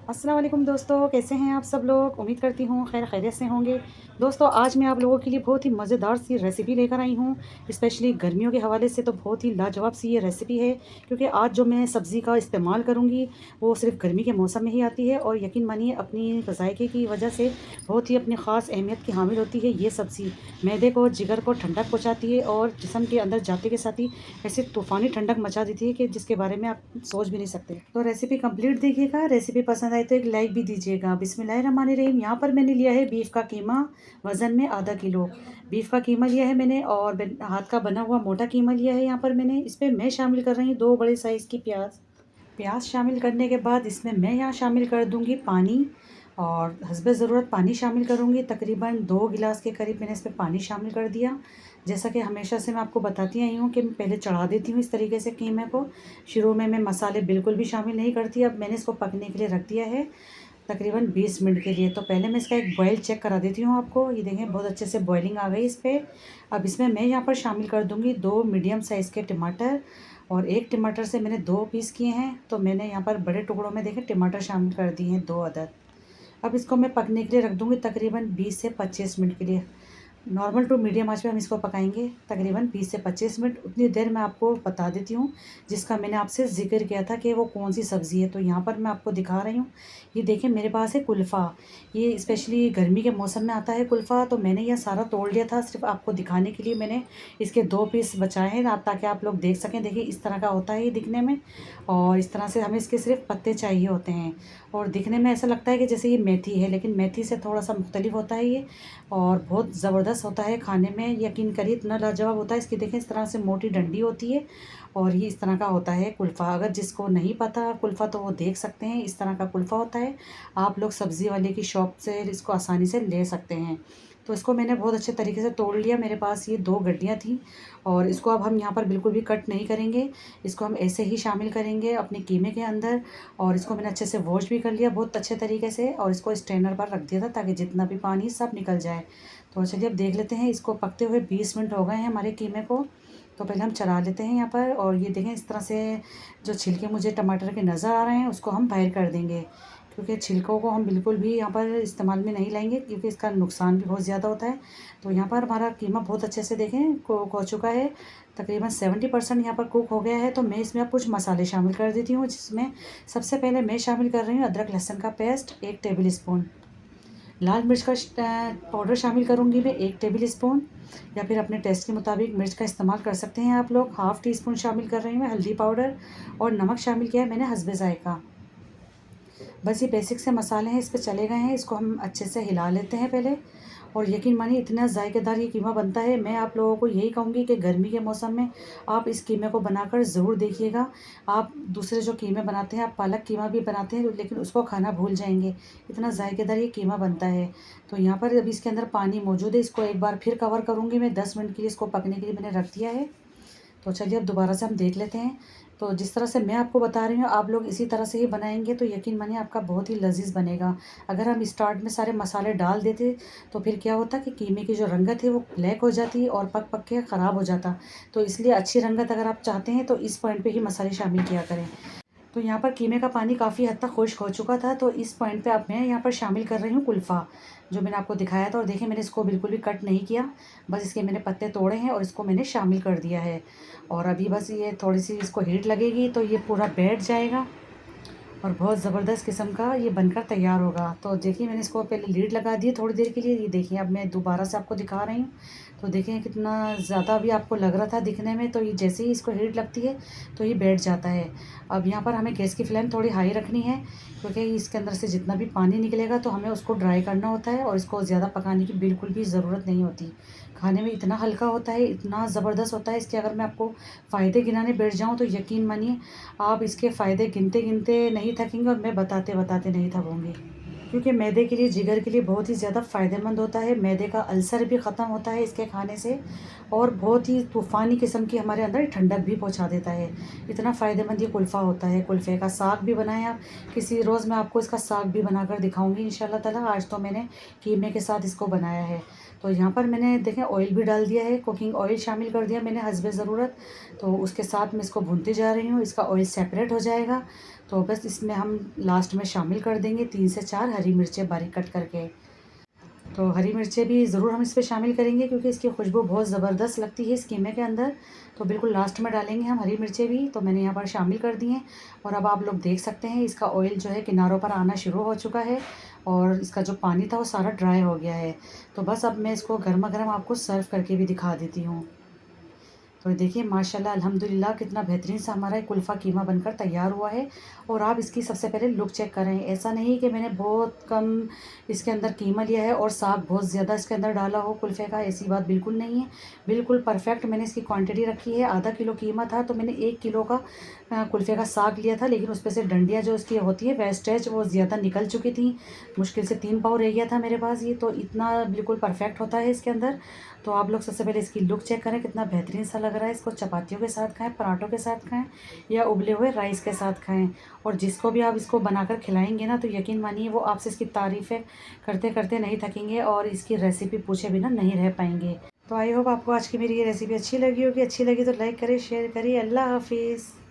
अस्सलाम वालेकुम दोस्तों, कैसे हैं आप सब लोग? उम्मीद करती हूँ खैर खैरियत से होंगे। दोस्तों, आज मैं आप लोगों के लिए बहुत ही मज़ेदार सी रेसिपी लेकर आई हूँ। स्पेशली गर्मियों के हवाले से तो बहुत ही लाजवाब सी ये रेसिपी है, क्योंकि आज जो मैं सब्ज़ी का इस्तेमाल करूँगी वो सिर्फ़ गर्मी के मौसम में ही आती है और यकीन मानिए अपनी ज़ायके की वजह से बहुत ही अपनी ख़ास अहमियत की हामिल होती है ये सब्ज़ी। मैदे को, जिगर को ठंडक पहुँचाती है और जिस्म के अंदर जाते के साथ ही ऐसे तूफ़ानी ठंडक मचा देती है कि जिसके बारे में आप सोच भी नहीं सकते। तो रेसिपी कंप्लीट देखिएगा, रेसिपी पसंद आए तो एक लाइक भी दीजिएगा। बिस्मिल्लाहिर्रहमानिर्रहीम। यहाँ पर मैंने लिया है बीफ का कीमा, वज़न में आधा किलो बीफ का कीमा लिया है मैंने और हाथ का बना हुआ मोटा कीमा लिया है। यहाँ पर मैंने इसमें मैं शामिल कर रही हूँ 2 बड़े साइज़ की प्याज। प्याज शामिल करने के बाद इसमें मैं यहाँ शामिल कर दूँगी पानी और हस्बे ज़रूरत पानी शामिल करूँगी। तकरीबन 2 गिलास के करीब मैंने इसमें पानी शामिल कर दिया। जैसा कि हमेशा से मैं आपको बताती आई हूँ कि मैं पहले चढ़ा देती हूँ इस तरीके से कीमे को। शुरू में मैं मसाले बिल्कुल भी शामिल नहीं करती। अब मैंने इसको पकने के लिए रख दिया है तकरीबन 20 मिनट के लिए। तो पहले मैं इसका एक बॉयल चेक करा देती हूँ आपको। ये देखें बहुत अच्छे से बॉइलिंग आ गई इस पे। अब इसमें मैं यहाँ पर शामिल कर दूँगी 2 मीडियम साइज़ के टमाटर और 1 टमाटर से मैंने 2 पीस किए हैं। तो मैंने यहाँ पर बड़े टुकड़ों में देखें टमाटर शामिल कर दिए हैं 2 अदद। अब इसको मैं पकने के लिए रख दूँगी तकरीबन 20 से 25 मिनट के लिए। नॉर्मल टू मीडियम आँच पे हम इसको पकाएंगे तकरीबन 20 से 25 मिनट। उतनी देर मैं आपको बता देती हूँ जिसका मैंने आपसे ज़िक्र किया था कि वो कौन सी सब्ज़ी है। तो यहाँ पर मैं आपको दिखा रही हूँ। ये देखिए मेरे पास है कुल्फ़ा। ये स्पेशली गर्मी के मौसम में आता है कुल्फ़ा। तो मैंने यह सारा तोड़ लिया था, सिर्फ़ आपको दिखाने के लिए मैंने इसके 2 पीस बचाए हैं ना, ताकि आप लोग देख सकें। देखिए इस तरह का होता है ये दिखने में और इस तरह से हमें इसके सिर्फ़ पत्ते चाहिए होते हैं और दिखने में ऐसा लगता है कि जैसे ये मेथी है, लेकिन मेथी से थोड़ा-सा मुख्तलिफ होता है ये और बहुत ज़बरदस्त होता है खाने में। यकीन करिए इतना लाजवाब होता है। इसकी देखें इस तरह से मोटी डंडी होती है और ये इस तरह का होता है कुल्फ़ा। अगर जिसको नहीं पता कुल्फ़ा तो वो देख सकते हैं, इस तरह का कुल्फ़ा होता है। आप लोग सब्ज़ी वाले की शॉप से इसको आसानी से ले सकते हैं। तो इसको मैंने बहुत अच्छे तरीके से तोड़ लिया। मेरे पास ये 2 गड्डियाँ थी और इसको अब हम यहाँ पर बिल्कुल भी कट नहीं करेंगे। इसको हम ऐसे ही शामिल करेंगे अपने कीमे के अंदर और इसको मैंने अच्छे से वॉश भी कर लिया बहुत अच्छे तरीके से और इसको स्ट्रेनर पर रख दिया था ताकि जितना भी पानी सब निकल जाए। तो चलिए अब देख लेते हैं। इसको पकते हुए 20 मिनट हो गए हैं हमारे कीमे को। तो पहले हम चला लेते हैं यहाँ पर और ये देखें इस तरह से जो छिलके मुझे टमाटर के नज़र आ रहे हैं उसको हम बाहर कर देंगे, क्योंकि छिलकों को हम बिल्कुल भी यहाँ पर इस्तेमाल में नहीं लाएंगे क्योंकि इसका नुकसान भी बहुत ज़्यादा होता है। तो यहाँ पर हमारा कीमा बहुत अच्छे से देखें कुक हो चुका है। तकरीबन 70% यहाँ पर कुक हो गया है। तो मैं इसमें अब कुछ मसाले शामिल कर देती हूँ, जिसमें सबसे पहले मैं शामिल कर रही हूँ अदरक लहसुन का पेस्ट 1 टेबल स्पून। लाल मिर्च का पाउडर शामिल करूँगी मैं 1 टेबल स्पून, या फिर अपने टेस्ट के मुताबिक मिर्च का इस्तेमाल कर सकते हैं आप लोग। हाफ़ टी स्पून शामिल कर रही हूँ मैं हल्दी पाउडर और नमक शामिल किया है मैंने हस्बे ज़ायक़ा। बस ये बेसिक से मसाले हैं, इस पे चले गए हैं। इसको हम अच्छे से हिला लेते हैं पहले और यकीन मानिए इतना ज़ायकेदार ये कीमा बनता है। मैं आप लोगों को यही कहूँगी कि गर्मी के मौसम में आप इस कीमे को बनाकर ज़रूर देखिएगा। आप दूसरे जो कीमे बनाते हैं, आप पालक कीमा भी बनाते हैं, लेकिन उसको खाना भूल जाएंगे, इतना ज़ायकेदार ये कीमा बनता है। तो यहाँ पर अभी इसके अंदर पानी मौजूद है। इसको एक बार फिर कवर करूँगी मैं 10 मिनट के लिए। इसको पकने के लिए मैंने रख दिया है। तो चलिए अब दोबारा से हम देख लेते हैं। तो जिस तरह से मैं आपको बता रही हूँ आप लोग इसी तरह से ही बनाएंगे तो यकीन मानिए आपका बहुत ही लजीज बनेगा। अगर हम स्टार्ट में सारे मसाले डाल देते तो फिर क्या होता कि कीमे की जो रंगत है वो ब्लैक हो जाती और पक पक के ख़राब हो जाता। तो इसलिए अच्छी रंगत अगर आप चाहते हैं तो इस पॉइंट पे ही मसाले शामिल किया करें। तो यहाँ पर कीमे का पानी काफ़ी हद तक खुश्क हो चुका था। तो इस पॉइंट पे अब मैं यहाँ पर शामिल कर रही हूँ कुल्फ़ा, जो मैंने आपको दिखाया था। और देखिए मैंने इसको बिल्कुल भी कट नहीं किया, बस इसके मैंने पत्ते तोड़े हैं और इसको मैंने शामिल कर दिया है। और अभी बस ये थोड़ी सी इसको हीट लगेगी तो ये पूरा बैठ जाएगा और बहुत ज़बरदस्त किस्म का ये बनकर तैयार होगा। तो देखिए मैंने इसको पहले लीड लगा दी थोड़ी देर के लिए। ये देखिए अब मैं दोबारा से आपको दिखा रही हूँ। तो देखें कितना ज़्यादा भी आपको लग रहा था दिखने में, तो ये जैसे ही इसको हीट लगती है तो ये बैठ जाता है। अब यहाँ पर हमें गैस की फ्लेम थोड़ी हाई रखनी है, क्योंकि इसके अंदर से जितना भी पानी निकलेगा तो हमें उसको ड्राई करना होता है और इसको ज़्यादा पकाने की बिल्कुल भी ज़रूरत नहीं होती। खाने में इतना हल्का होता है, इतना ज़बरदस्त होता है इसके। अगर मैं आपको फ़ायदे गिनाने बैठ जाऊँ तो यकीन मानिए आप इसके फ़ायदे गिनते गिनते नहीं थकेंगे और मैं बताते बताते नहीं थकूँगी, क्योंकि मैदे के लिए, जिगर के लिए बहुत ही ज़्यादा फ़ायदेमंद होता है। मैदे का अल्सर भी ख़त्म होता है इसके खाने से और बहुत ही तूफ़ानी किस्म की हमारे अंदर ठंडक भी पहुंचा देता है। इतना फ़ायदेमंद ये कुल्फ़ा होता है। कुल्फ़े का साग भी बनाएं आप, किसी रोज़ मैं आपको इसका साग भी बनाकर दिखाऊंगी इंशाल्लाह ताला। आज तो मैंने कीमे के साथ इसको बनाया है। तो यहाँ पर मैंने देखें ऑयल भी डाल दिया है, कुकिंग ऑयल शामिल कर दिया मैंने हस्बे ज़रूरत। तो उसके साथ मैं इसको भूनती जा रही हूँ, इसका ऑयल सेपरेट हो जाएगा। तो बस इसमें हम लास्ट में शामिल कर देंगे 3 से 4 हरी मिर्चें बारीक कट करके। तो हरी मिर्चें भी ज़रूर हम इस पे शामिल करेंगे क्योंकि इसकी खुशबू बहुत ज़बरदस्त लगती है इस कीमे के अंदर। तो बिल्कुल लास्ट में डालेंगे हम हरी मिर्चें भी। तो मैंने यहाँ पर शामिल कर दी हैं और अब आप लोग देख सकते हैं इसका ऑयल जो है किनारों पर आना शुरू हो चुका है और इसका जो पानी था वो सारा ड्राई हो गया है। तो बस अब मैं इसको गर्मा-गर्म आपको सर्व करके भी दिखा देती हूँ। तो देखिए माशाल्लाह अल्हम्दुलिल्लाह कितना बेहतरीन सा हमारा कुल्फ़ा कीमा बनकर तैयार हुआ है। और आप इसकी सबसे पहले लुक चेक करें। ऐसा नहीं कि मैंने बहुत कम इसके अंदर कीमा लिया है और साग बहुत ज़्यादा इसके अंदर डाला हो कुल्फ़े का, ऐसी बात बिल्कुल नहीं है। बिल्कुल परफ़ेक्ट मैंने इसकी क्वांटिटी रखी है। आधा किलो कीमा था तो मैंने 1 किलो का कुल्फ़े का साग लिया था, लेकिन उसपे से डंडियाँ जो इसकी होती है वेस्टेज वो ज़्यादा निकल चुकी थी। मुश्किल से 3 पाव रह गया था मेरे पास ये, तो इतना बिल्कुल परफ़ेक्ट होता है इसके अंदर। तो आप लोग सबसे पहले इसकी लुक चेक करें कितना बेहतरीन सा लग रहा है। इसको चपातियों के साथ खाएं, पराठों के साथ खाएं या उबले हुए राइस के साथ खाएं। और जिसको भी आप इसको बनाकर खिलाएंगे ना तो यकीन मानिए वो आपसे इसकी तारीफ़ें करते करते नहीं थकेंगे और इसकी रेसिपी पूछे बिना नहीं रह पाएंगे। तो आई होप आपको आज की मेरी ये रेसिपी अच्छी लगी होगी। अच्छी लगी तो लाइक करें, शेयर करिए। अल्लाह हाफिज़।